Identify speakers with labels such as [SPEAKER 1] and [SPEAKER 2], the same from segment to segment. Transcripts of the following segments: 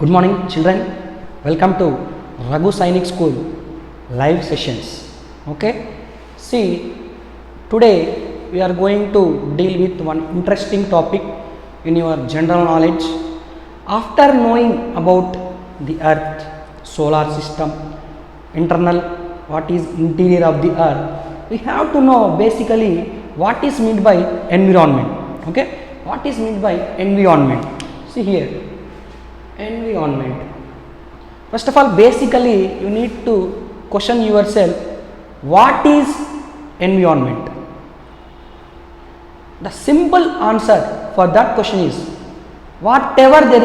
[SPEAKER 1] Good morning children, welcome to Raghu Sainik School live sessions. Okay, see, today we are going to deal with one interesting topic in your general knowledge. After knowing about the earth, solar system, internal, what is interior of the earth, we have to know basically what is meant by environment. Okay, what is meant by environment? See here, environment. First of all, basically you need to question yourself, what is environment? The simple answer for that question is whatever you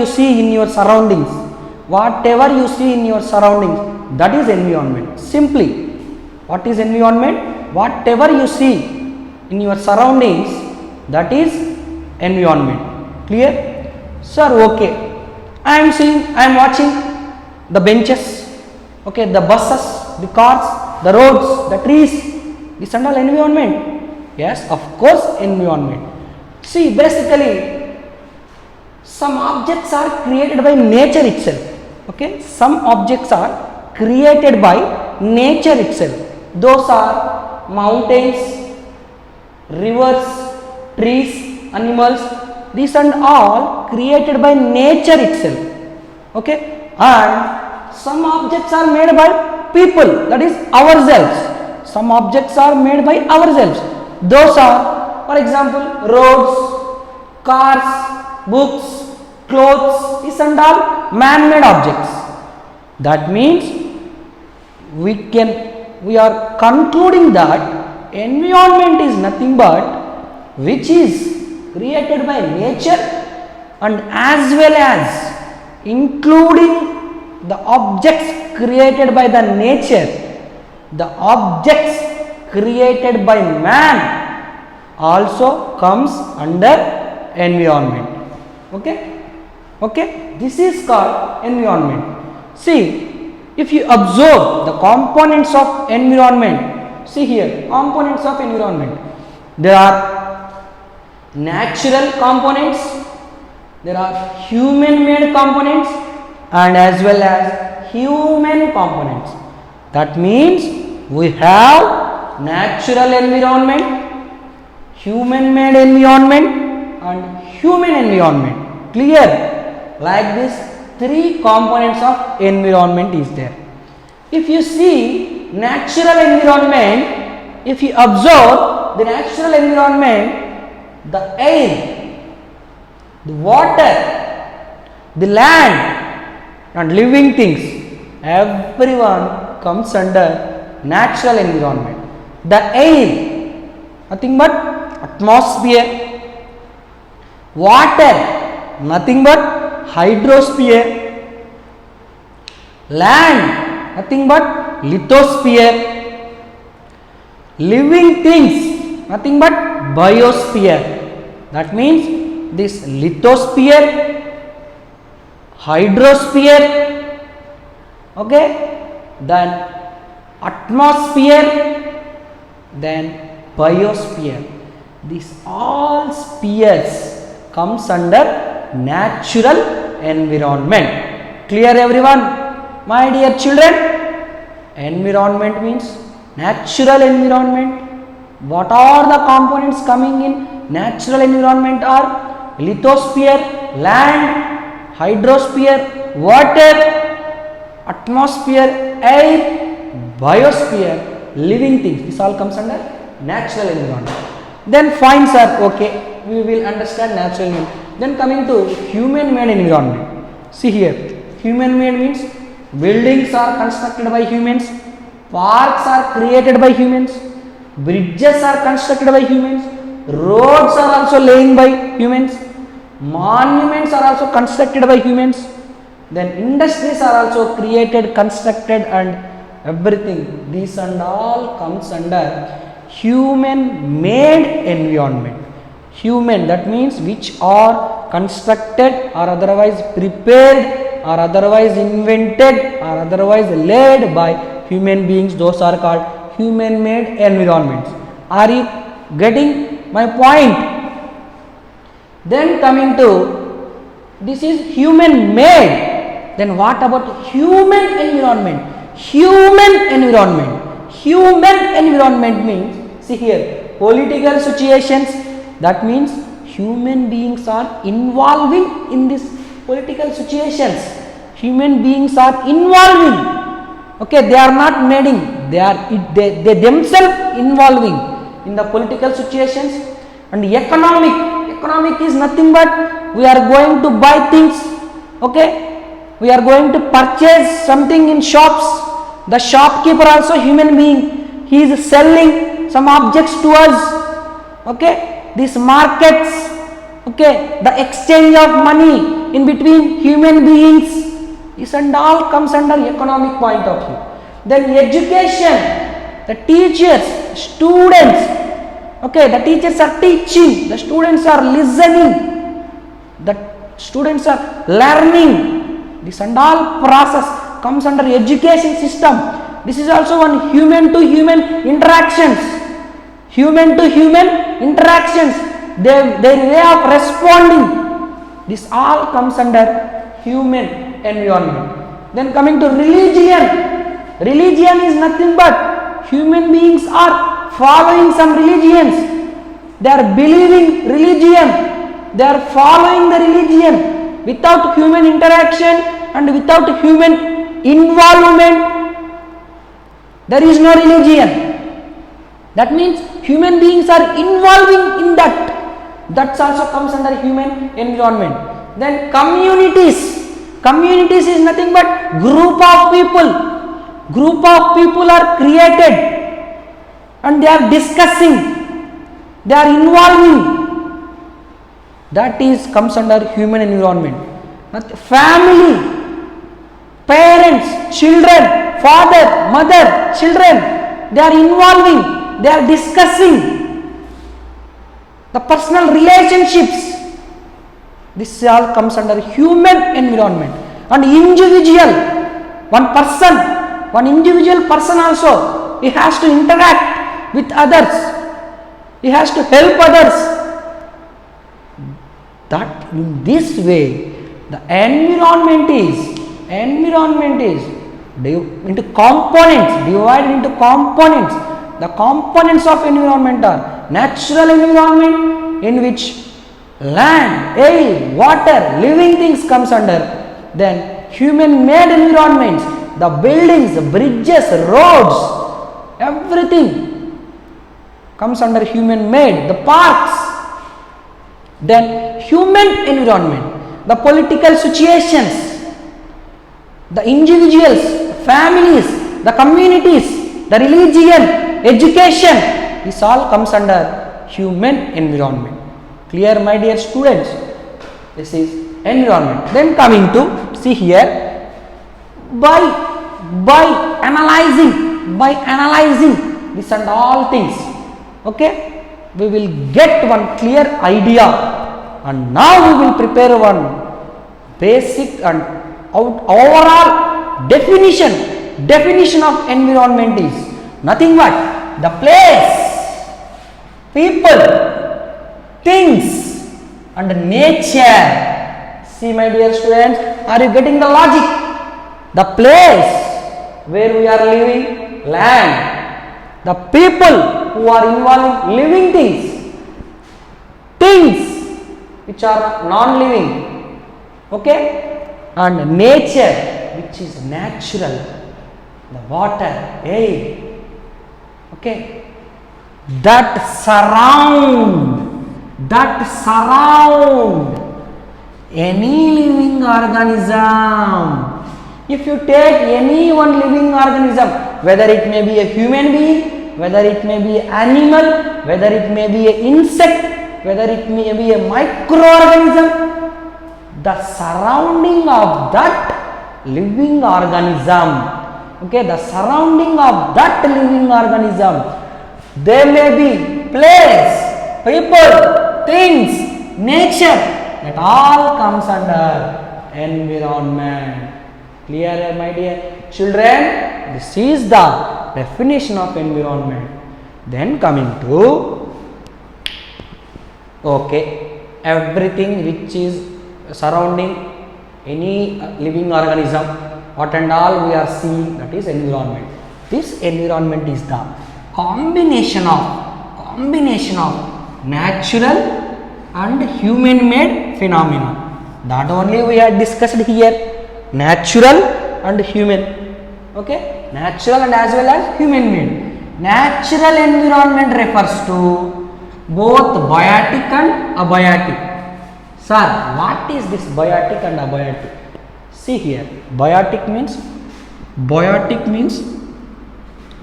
[SPEAKER 1] see in your surroundings, that is environment. Simply, what is environment? Whatever you see in your surroundings, that is environment. Clear? Sir, okay, I am watching the benches, okay, the buses, the cars, the roads, the trees, this and all environment. Yes, of course, environment. See, basically some objects are created by nature itself. Okay, some objects are created by nature itself. Those are mountains, rivers, trees, animals, these and all created by nature itself. Okay, and some objects are made by people, that is ourselves. Some objects are made by ourselves. Those are, for example, roads, cars, books, clothes, these and all man-made objects. That means we are concluding that environment is nothing but which is created by nature and as well as including the objects created by the nature, the objects created by man also comes under environment. Okay, this is called environment. See, if you observe the components of environment, see here, components of environment, there are natural components, there are human made components and as well as human components. That means we have natural environment, human made environment and human environment. Clear? Like this, three components of environment is there. If you see natural environment, if you observe the natural environment, the air, the water, the land and living things, everyone comes under natural environment. The air, nothing but atmosphere, water, nothing but hydrosphere, land, nothing but lithosphere, living things, nothing but biosphere. That means this lithosphere, hydrosphere, okay, then atmosphere, then biosphere. These all spheres comes under natural environment. Clear everyone? My dear children, environment means natural environment. What are the components coming in natural environment are lithosphere, land, hydrosphere, water, atmosphere, air, biosphere, living things. This all comes under natural environment. Then fine sir, okay, we will understand natural environment. Then coming to human made environment. See here, human made means buildings are constructed by humans, parks are created by humans, bridges are constructed by humans, roads are also laying by humans, monuments are also constructed by humans, then industries are also created, constructed and everything. These and all comes under human made environment. Human, that means which are constructed or otherwise prepared or otherwise invented or otherwise laid by human beings. Those are called human made environments. Are you getting my point? Then coming to, this is human made. Then what about human environment? Human environment. Human environment means, see here, political situations. That means human beings are involving in these political situations. Human beings are involving. Okay, they are not making. They themselves involving in the political situations. And economic is nothing but we are going to buy things. Okay, we are going to purchase something in shops. The shopkeeper also human being. He is selling some objects to us. Okay, these markets. Okay, the exchange of money in between human beings. This and all comes under economic point of view. Then education, the teachers, students. Okay, the teachers are teaching, the students are listening, the students are learning. This and all process comes under education system. This is also one human to human interactions. Human to human interactions. Their way of responding. This all comes under human environment. Then coming to religion. Religion is nothing but human beings are following some religions. They are believing religion. They are following the religion. Without human interaction and without human involvement, there is no religion. That means human beings are involving in that. That also comes under human environment. Then communities. Communities is nothing but group of people. Group of people are created and they are discussing. They are involving. That is comes under human environment. Family, parents, children, father, mother, children. They are involving. They are discussing. The personal relationships. This all comes under human environment. And individual, one person, one individual person also, he has to interact with others. He has to help others. That in this way, the environment is into components, divided into components. The components of environment are natural environment, in which land, air, water, living things comes under. Then human made environments, the buildings, the bridges, roads, everything comes under human made. The parks. Then human environment, the political situations, the individuals, the families, the communities, the religion, education, this all comes under human environment. Clear, my dear students? This is environment. Then coming to, see here, by analyzing this and all things, okay, we will get one clear idea, and now we will prepare one basic and overall definition of environment is nothing but the place, people, things and nature. See, my dear students, are you getting the logic? The place where we are living, land. The people who are involved in living things which are non-living, okay, and nature which is natural, the water, air, okay, that surround any living organism. If you take any one living organism, whether it may be a human being, whether it may be an animal, whether it may be an insect, whether it may be a microorganism, the surrounding of that living organism, okay, the surrounding of that living organism, there may be place, people, things, nature, that all comes under environment. Clear, my dear children? This is the definition of environment. Then coming to, okay, everything which is surrounding any living organism, what and all we are seeing, that is environment. This environment is the combination of natural and human made phenomena. That only we had discussed here, natural and human. Okay, natural and as well as human made. Natural environment refers to both biotic and abiotic. Sir, what is this biotic and abiotic? See here, biotic means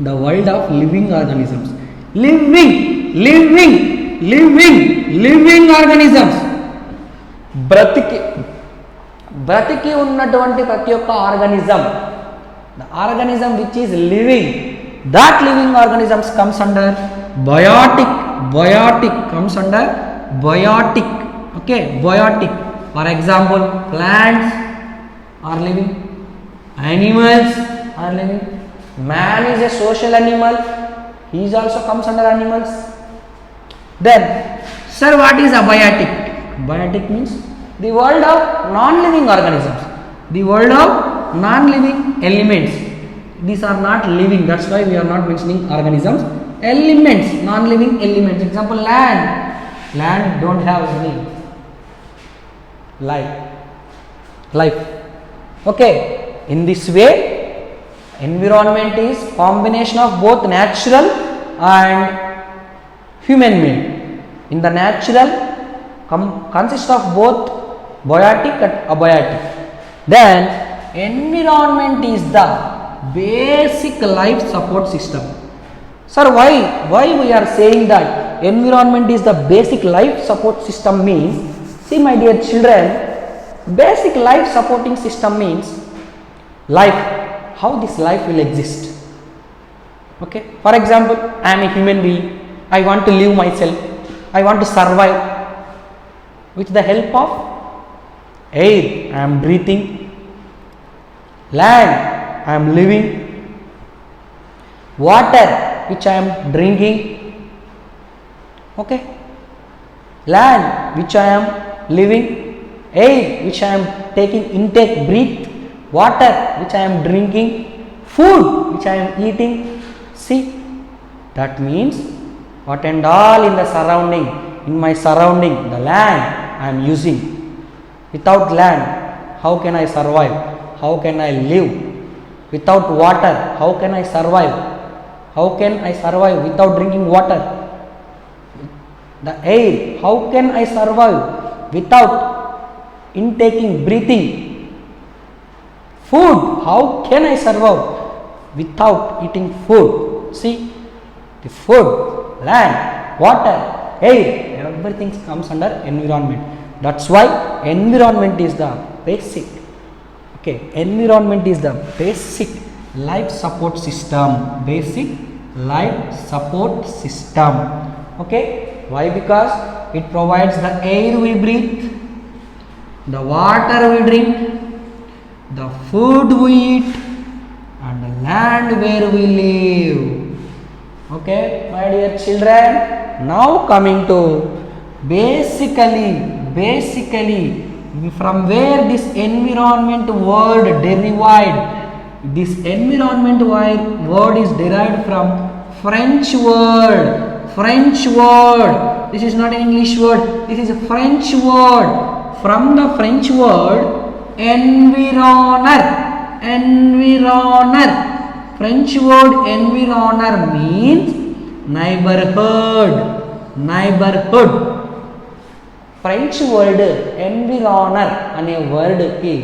[SPEAKER 1] the world of living organisms. Living organisms. బ్రతికి ఉన్నటువంటి ప్రతి ఒక్క organism, the organism which is living, that living organisms comes under biotic comes under biotic. Okay, biotic. For example, plants are living, animals are living. Man is a social animal, he is also comes under animals. Then, sir, what is abiotic? Biotic means the world of non-living organisms, the world of non-living elements. These are not living, that's why we are not mentioning organisms. Elements, non-living elements. Example, land don't have any life. Okay, in this way environment is combination of both natural and human made. In the natural consists of both biotic and abiotic. Then environment is the basic life support system. Sir, why we are saying that environment is the basic life support system means, see my dear children, basic life supporting system means life, how this life will exist. Okay, for example, I am a human being, I want to live myself, I want to survive. With the help of air, I am breathing, land, I am living, water which I am drinking. Okay, land which I am living, air which I am taking intake, breathe, water which I am drinking, food which I am eating. See, that means what and all in the surrounding, in my surrounding, the land I am using. Without land, how can I survive? How can I live? Without water, how can I survive? How can I survive without drinking water? The air, how can I survive without intaking, breathing? Food, how can I survive without eating food? See, the food, land, water, air, everything comes under environment. That's why environment is the basic. Okay, environment is the basic life support system. Basic life support system. Okay, why? Because it provides the air we breathe, the water we drink, the food we eat, and the land where we live. Okay, my dear children, now coming to basically from where this environment word derived. This environment word is derived from French word. This is not an English word, this is a French word. From the French word environner. French word environner means neighborhood. French word environner అనే వర్డ్కి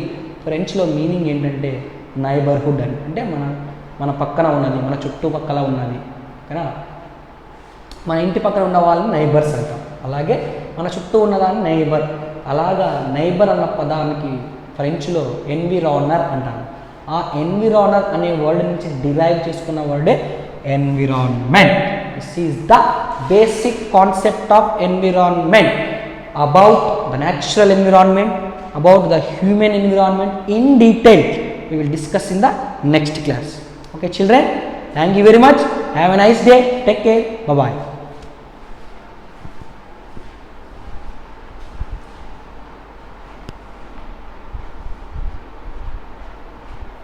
[SPEAKER 1] ఫ్రెంచ్లో meaning ఏంటంటే neighbourhood అని, అంటే మన పక్కన ఉన్నది, మన చుట్టుపక్కల ఉన్నది కదా. మన ఇంటి పక్కన ఉన్న వాళ్ళని నైబర్స్ అంటాం, అలాగే మన చుట్టూ ఉన్నదాన్ని నైబర్. అలాగా నైబర్ అన్న పదానికి ఫ్రెంచ్లో ఎన్విరానర్ అంటారు. ఆ ఎన్విరానర్ అనే వర్డ్ నుంచి డిరైవ్ చేసుకున్న వర్డే environment. This is the basic concept of environment. About the natural environment, about the human environment in detail we will discuss in the next class. Okay children, thank you very much, have a nice day, take care, bye bye.